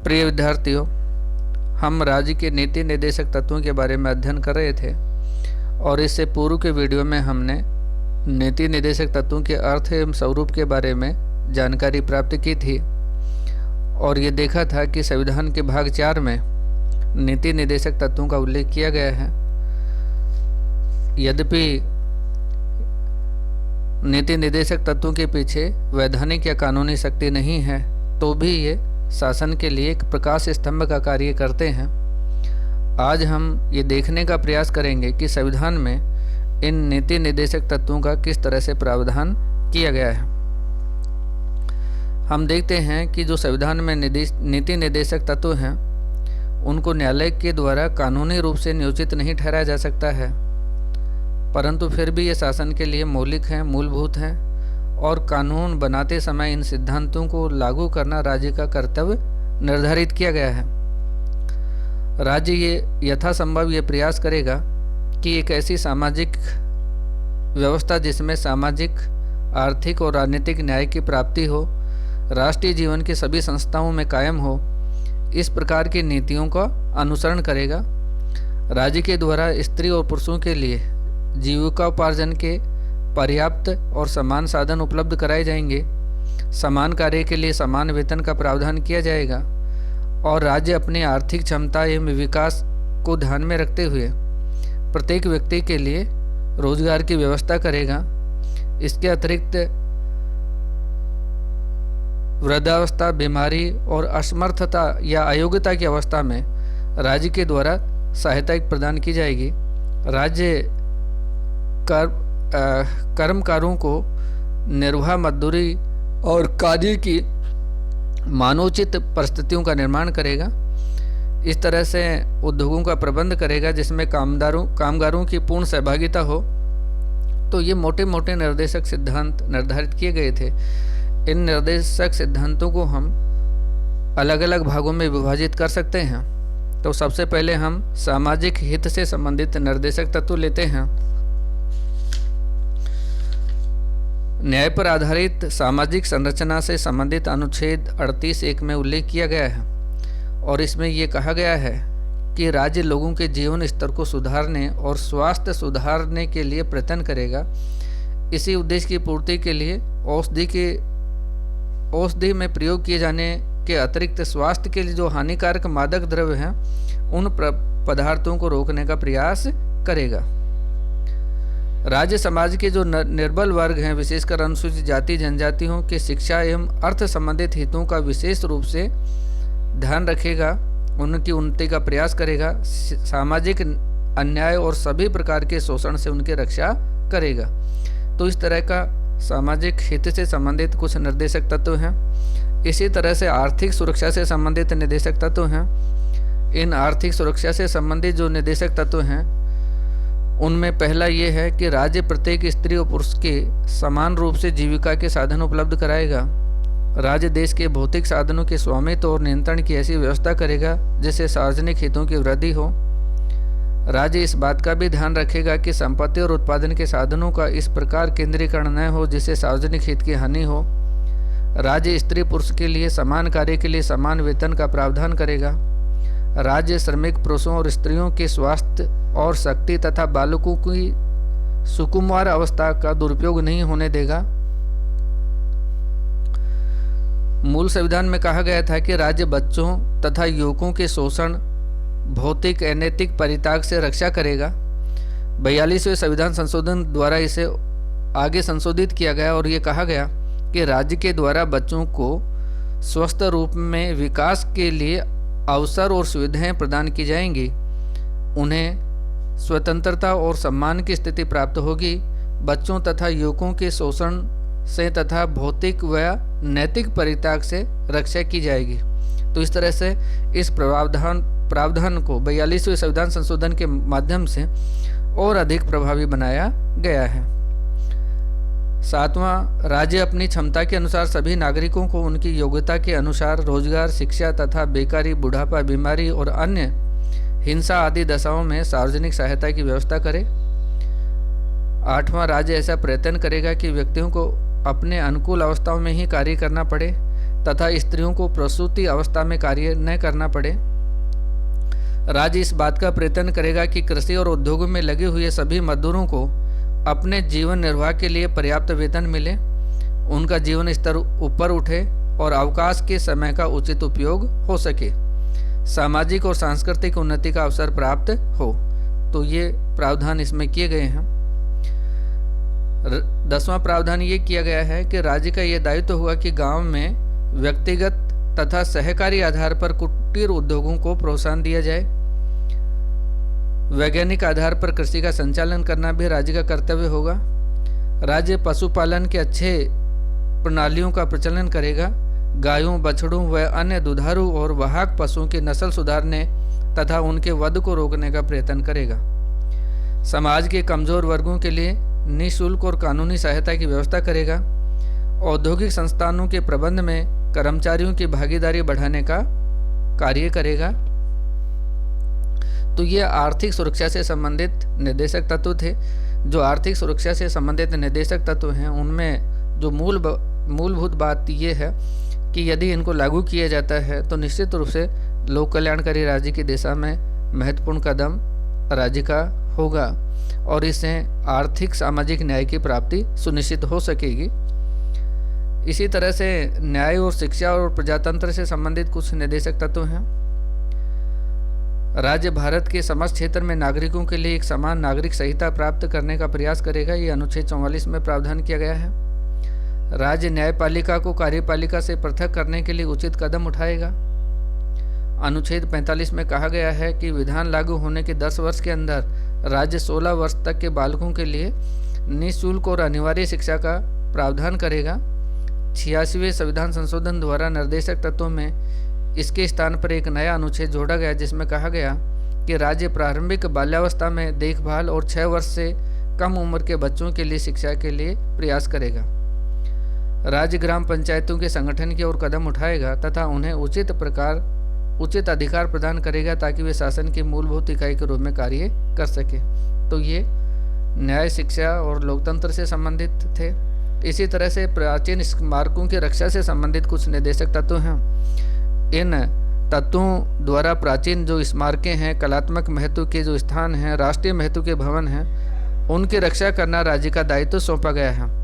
प्रिय विद्यार्थियों, हम राज्य के नीति निर्देशक तत्वों के बारे में अध्ययन कर रहे थे और इससे पूर्व के वीडियो में हमने नीति निर्देशक तत्वों के अर्थ एवं स्वरूप के बारे में जानकारी प्राप्त की थी और ये देखा था कि संविधान के भाग 4 में नीति निर्देशक तत्वों का उल्लेख किया गया है। यद्यपि नीति निर्देशक तत्वों के पीछे वैधानिक या कानूनी शक्ति नहीं है, तो भी ये शासन के लिए एक प्रकाश स्तंभ का कार्य करते हैं। आज हम ये देखने का प्रयास करेंगे कि संविधान में इन नीति निर्देशक तत्वों का किस तरह से प्रावधान किया गया है। हम देखते हैं कि जो संविधान में नीति निर्देशक तत्व हैं, उनको न्यायालय के द्वारा कानूनी रूप से नियोजित नहीं ठहराया जा सकता है, परंतु फिर भी ये शासन के लिए मौलिक हैं, मूलभूत हैं और कानून बनाते समय इन सिद्धांतों को लागू करना राज्य का कर्तव्य निर्धारित किया गया है। राज्य ये यथासंभव ये प्रयास करेगा कि एक ऐसी सामाजिक व्यवस्था जिसमें सामाजिक, आर्थिक और राजनीतिक न्याय की प्राप्ति हो, राष्ट्रीय जीवन की सभी संस्थाओं में कायम हो, इस प्रकार की नीतियों का अनुसरण करेगा। राज्य के द्वारा स्त्री और पुरुषों के लिए जीविकोपार्जन के पर्याप्त और समान साधन उपलब्ध कराए जाएंगे। समान कार्य के लिए समान वेतन का प्रावधान किया जाएगा और राज्य अपनी आर्थिक क्षमता एवं विकास को ध्यान में रखते हुए प्रत्येक व्यक्ति के लिए रोजगार की व्यवस्था करेगा। इसके अतिरिक्त वृद्धावस्था, बीमारी और असमर्थता या अयोग्यता की अवस्था में राज्य के द्वारा सहायता प्रदान की जाएगी। राज्य कर्मकारों को निर्वाह मजदूरी और कार्य की मानवोचित परिस्थितियों का निर्माण करेगा। इस तरह से उद्योगों का प्रबंध करेगा जिसमें कामगारों की पूर्ण सहभागिता हो। तो ये मोटे मोटे निर्देशक सिद्धांत निर्धारित किए गए थे। इन निर्देशक सिद्धांतों को हम अलग अलग भागों में विभाजित कर सकते हैं। तो सबसे पहले हम सामाजिक हित से संबंधित निर्देशक तत्व लेते हैं। न्याय पर आधारित सामाजिक संरचना से संबंधित अनुच्छेद 38(1) में उल्लेख किया गया है और इसमें ये कहा गया है कि राज्य लोगों के जीवन स्तर को सुधारने और स्वास्थ्य सुधारने के लिए प्रयत्न करेगा। इसी उद्देश्य की पूर्ति के लिए औषधि में प्रयोग किए जाने के अतिरिक्त स्वास्थ्य के लिए जो हानिकारक मादक द्रव्य हैं, उन पदार्थों को रोकने का प्रयास करेगा। राज्य समाज के जो निर्बल वर्ग हैं, विशेषकर अनुसूचित जाति जनजातियों के शिक्षा एवं अर्थ संबंधित हितों का विशेष रूप से ध्यान रखेगा, उनकी उन्नति का प्रयास करेगा, सामाजिक अन्याय और सभी प्रकार के शोषण से उनकी रक्षा करेगा। तो इस तरह का सामाजिक हित से संबंधित कुछ निर्देशक तत्व हैं। इसी तरह से आर्थिक सुरक्षा से संबंधित निर्देशक तत्व हैं। इन आर्थिक सुरक्षा से संबंधित जो निर्देशक तत्व हैं, उनमें पहला ये है कि राज्य प्रत्येक स्त्री और पुरुष के समान रूप से जीविका के साधन उपलब्ध कराएगा। राज्य देश के भौतिक साधनों के स्वामित्व और नियंत्रण की ऐसी व्यवस्था करेगा जिससे सार्वजनिक हितों की वृद्धि हो। राज्य इस बात का भी ध्यान रखेगा कि संपत्ति और उत्पादन के साधनों का इस प्रकार केंद्रीकरण न हो जिससे सार्वजनिक हित की हानि हो। राज्य स्त्री पुरुष के लिए समान कार्य के लिए समान वेतन का प्रावधान करेगा। राज्य श्रमिक पुरुषों और स्त्रियों के स्वास्थ्य और शक्ति तथा बालकों की सुकुमार अवस्था का दुरुपयोग नहीं होने देगा। मूल संविधान में कहा गया था कि राज्य बच्चों तथा युवकों के शोषण, भौतिक अनैतिक परित्याग से रक्षा करेगा। 42वें संविधान संशोधन द्वारा इसे आगे संशोधित किया गया और ये कहा गया कि राज्य के द्वारा बच्चों को स्वस्थ रूप में विकास के लिए अवसर और सुविधाएं प्रदान की जाएंगी। उन्हें स्वतंत्रता और सम्मान की स्थिति प्राप्त होगी। बच्चों तथा युवकों के शोषण से तथा भौतिक व नैतिक परित्याग से रक्षा की जाएगी। तो इस तरह से इस प्रावधान को 42वें संविधान संशोधन के माध्यम से और अधिक प्रभावी बनाया गया है। 7वां, राज्य अपनी क्षमता के अनुसार सभी नागरिकों को उनकी योग्यता के अनुसार रोजगार, शिक्षा तथा बेकारी, बुढ़ापा, बीमारी और अन्य हिंसा आदि दशाओं में सार्वजनिक सहायता की व्यवस्था करे। 8वां, राज्य ऐसा प्रयत्न करेगा कि व्यक्तियों को अपने अनुकूल अवस्थाओं में ही कार्य करना पड़े। तथा स्त्रियों को प्रसूति अवस्था में कार्य न करना पड़े। राज्य इस बात का प्रयत्न करेगा कि कृषि और उद्योगों में लगे हुए सभी मजदूरों को अपने जीवन निर्वाह के लिए पर्याप्त वेतन मिले, उनका जीवन स्तर ऊपर उठे और अवकाश के समय का उचित उपयोग हो सके, सामाजिक और सांस्कृतिक उन्नति का अवसर प्राप्त हो। तो ये प्रावधान इसमें किए गए हैं। 10वां प्रावधान ये किया गया है कि राज्य का यह दायित्व हुआ कि गांव में व्यक्तिगत तथा सहकारी आधार पर कुटीर उद्योगों को प्रोत्साहन दिया जाए। वैज्ञानिक आधार पर कृषि का संचालन करना भी राज्य का कर्तव्य होगा। राज्य पशुपालन के अच्छे प्रणालियों का प्रचलन करेगा। गायों, बछड़ों व अन्य दुधारू और वाहक पशुओं की नस्ल सुधारने तथा उनके वध को रोकने का प्रयत्न करेगा। समाज के कमजोर वर्गों के लिए निःशुल्क और कानूनी सहायता की व्यवस्था करेगा। औद्योगिक संस्थानों के प्रबंध में कर्मचारियों की भागीदारी बढ़ाने का कार्य करेगा। तो ये आर्थिक सुरक्षा से संबंधित निर्देशक तत्व थे। जो आर्थिक सुरक्षा से संबंधित निर्देशक तत्व हैं उनमें जो मूलभूत बात ये है कि यदि इनको लागू किया जाता है तो निश्चित रूप से लोक कल्याणकारी राज्य की दिशा में महत्वपूर्ण कदम राज्य का होगा और इससे आर्थिक सामाजिक न्याय की प्राप्ति सुनिश्चित हो सकेगी। इसी तरह से न्याय और शिक्षा और प्रजातंत्र से संबंधित कुछ निर्देशक तत्व हैं। राज्य भारत के समस्त क्षेत्र में नागरिकों के लिए एक समान नागरिक संहिता प्राप्त करने का प्रयास करेगा। ये अनुच्छेद 44 में प्रावधान किया गया है। राज्य न्यायपालिका को कार्यपालिका से पृथक करने के लिए उचित कदम उठाएगा। अनुच्छेद 45 में कहा गया है कि विधान लागू होने के 10 वर्ष के अंदर राज्य 16 वर्ष तक के बालकों के लिए निःशुल्क और अनिवार्य शिक्षा का प्रावधान करेगा। 86वें संविधान संशोधन द्वारा निर्देशक तत्वों में इसके स्थान पर एक नया अनुच्छेद जोड़ा गया जिसमें कहा गया कि राज्य प्रारंभिक बाल्यावस्था में देखभाल और 6 वर्ष से कम उम्र के बच्चों के लिए शिक्षा के लिए प्रयास करेगा। राज्य ग्राम पंचायतों के संगठन की ओर कदम उठाएगा तथा उन्हें उचित अधिकार प्रदान करेगा ताकि वे शासन की मूलभूत इकाई के रूप में कार्य कर सके। तो ये न्याय, शिक्षा और लोकतंत्र से संबंधित थे। इसी तरह से प्राचीन स्मारकों की रक्षा से संबंधित कुछ निर्देशक तत्व हैं। इन तत्वों द्वारा प्राचीन जो स्मारकें हैं, कलात्मक महत्व के जो स्थान हैं, राष्ट्रीय महत्व के भवन हैं, उनकी रक्षा करना राज्य का दायित्व सौंपा गया है।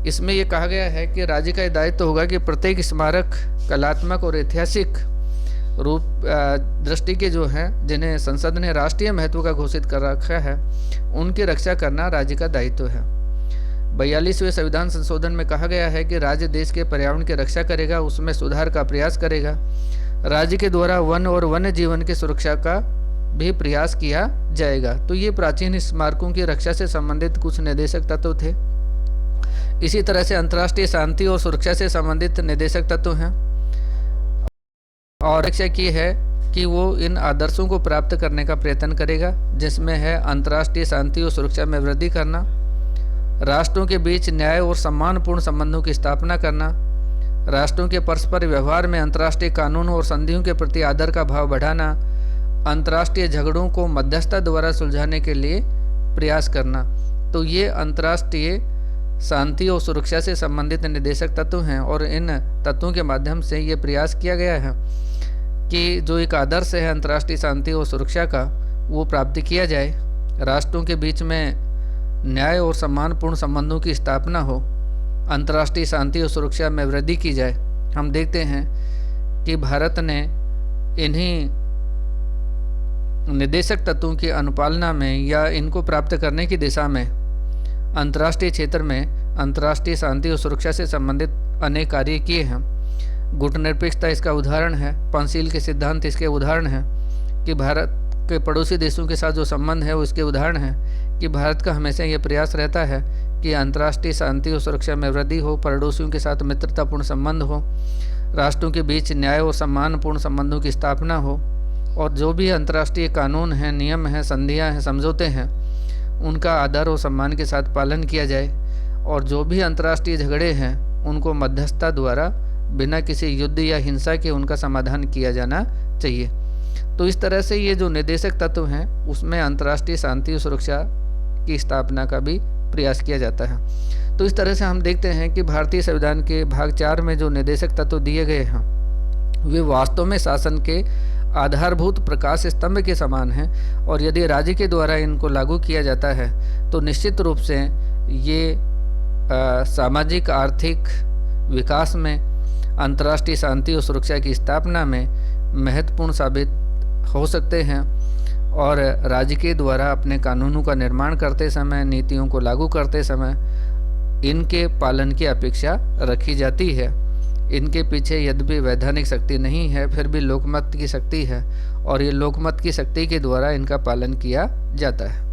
इसमें यह कहा गया है कि राज्य का दायित्व होगा कि प्रत्येक स्मारक कलात्मक और ऐतिहासिक रूप दृष्टि के जो हैं, जिन्हें संसद ने राष्ट्रीय महत्व का घोषित कर रखा है, उनकी रक्षा करना राज्य का दायित्व है। 42वें संविधान संशोधन में कहा गया है कि राज्य देश के पर्यावरण की रक्षा करेगा, उसमें सुधार का प्रयास करेगा। राज्य के द्वारा वन और वन्य जीवन की सुरक्षा का भी प्रयास किया जाएगा। तो ये प्राचीन स्मारकों की रक्षा से संबंधित कुछ निर्देशक तत्व थे। इसी तरह से अंतर्राष्ट्रीय शांति और सुरक्षा से संबंधित निर्देशक तत्व हैं और रक्षा की है कि वो इन आदर्शों को प्राप्त करने का प्रयत्न करेगा, जिसमें है अंतर्राष्ट्रीय शांति और सुरक्षा में वृद्धि करना, राष्ट्रों के बीच न्याय और सम्मानपूर्ण संबंधों की स्थापना करना, राष्ट्रों के परस्पर व्यवहार में अंतर्राष्ट्रीय कानून और संधियों के प्रति आदर का भाव बढ़ाना, अंतर्राष्ट्रीय झगड़ों को मध्यस्थता द्वारा सुलझाने के लिए प्रयास करना। तो ये अंतर्राष्ट्रीय शांति और सुरक्षा से संबंधित निर्देशक तत्व हैं और इन तत्वों के माध्यम से ये प्रयास किया गया है कि जो एक आदर्श है अंतर्राष्ट्रीय शांति और सुरक्षा का, वो प्राप्त किया जाए। राष्ट्रों के बीच में न्याय और सम्मानपूर्ण संबंधों की स्थापना हो, अंतर्राष्ट्रीय शांति और सुरक्षा में वृद्धि की जाए। हम देखते हैं कि भारत ने इन्हीं निर्देशक तत्वों की अनुपालना में या इनको प्राप्त करने की दिशा में अंतर्राष्ट्रीय क्षेत्र में अंतर्राष्ट्रीय शांति और सुरक्षा से संबंधित अनेक कार्य किए हैं। गुटनिरपेक्षता इसका उदाहरण है, पंचशील के सिद्धांत इसके उदाहरण हैं कि भारत के पड़ोसी देशों के साथ जो संबंध है वो इसके उदाहरण है कि भारत का हमेशा ये प्रयास रहता है कि अंतर्राष्ट्रीय शांति और सुरक्षा में वृद्धि हो, पड़ोसियों के साथ मित्रतापूर्ण संबंध हो, राष्ट्रों के बीच न्याय और सम्मानपूर्ण संबंधों की स्थापना हो और जो भी अंतर्राष्ट्रीय कानून हैं, नियम हैं, संधियाँ हैं, समझौते हैं, उनका आदर और सम्मान के साथ पालन किया जाए और जो भी अंतर्राष्ट्रीय झगड़े हैं उनको मध्यस्थता द्वारा बिना किसी युद्ध या हिंसा के उनका समाधान किया जाना चाहिए। तो इस तरह से ये जो निर्देशक तत्व हैं उसमें अंतर्राष्ट्रीय शांति और सुरक्षा की स्थापना का भी प्रयास किया जाता है। तो इस तरह से हम देखते हैं कि भारतीय संविधान के भाग 4 में जो निर्देशक तत्व दिए गए हैं वे वास्तव में शासन के आधारभूत प्रकाश स्तंभ के समान हैं, और यदि राज्य के द्वारा इनको लागू किया जाता है तो निश्चित रूप से ये सामाजिक आर्थिक विकास में, अंतर्राष्ट्रीय शांति और सुरक्षा की स्थापना में महत्वपूर्ण साबित हो सकते हैं। और राज्य के द्वारा अपने कानूनों का निर्माण करते समय, नीतियों को लागू करते समय इनके पालन की अपेक्षा रखी जाती है। इनके पीछे यद्यपि वैधानिक शक्ति नहीं है, फिर भी लोकमत की शक्ति है, और ये लोकमत की शक्ति के द्वारा इनका पालन किया जाता है।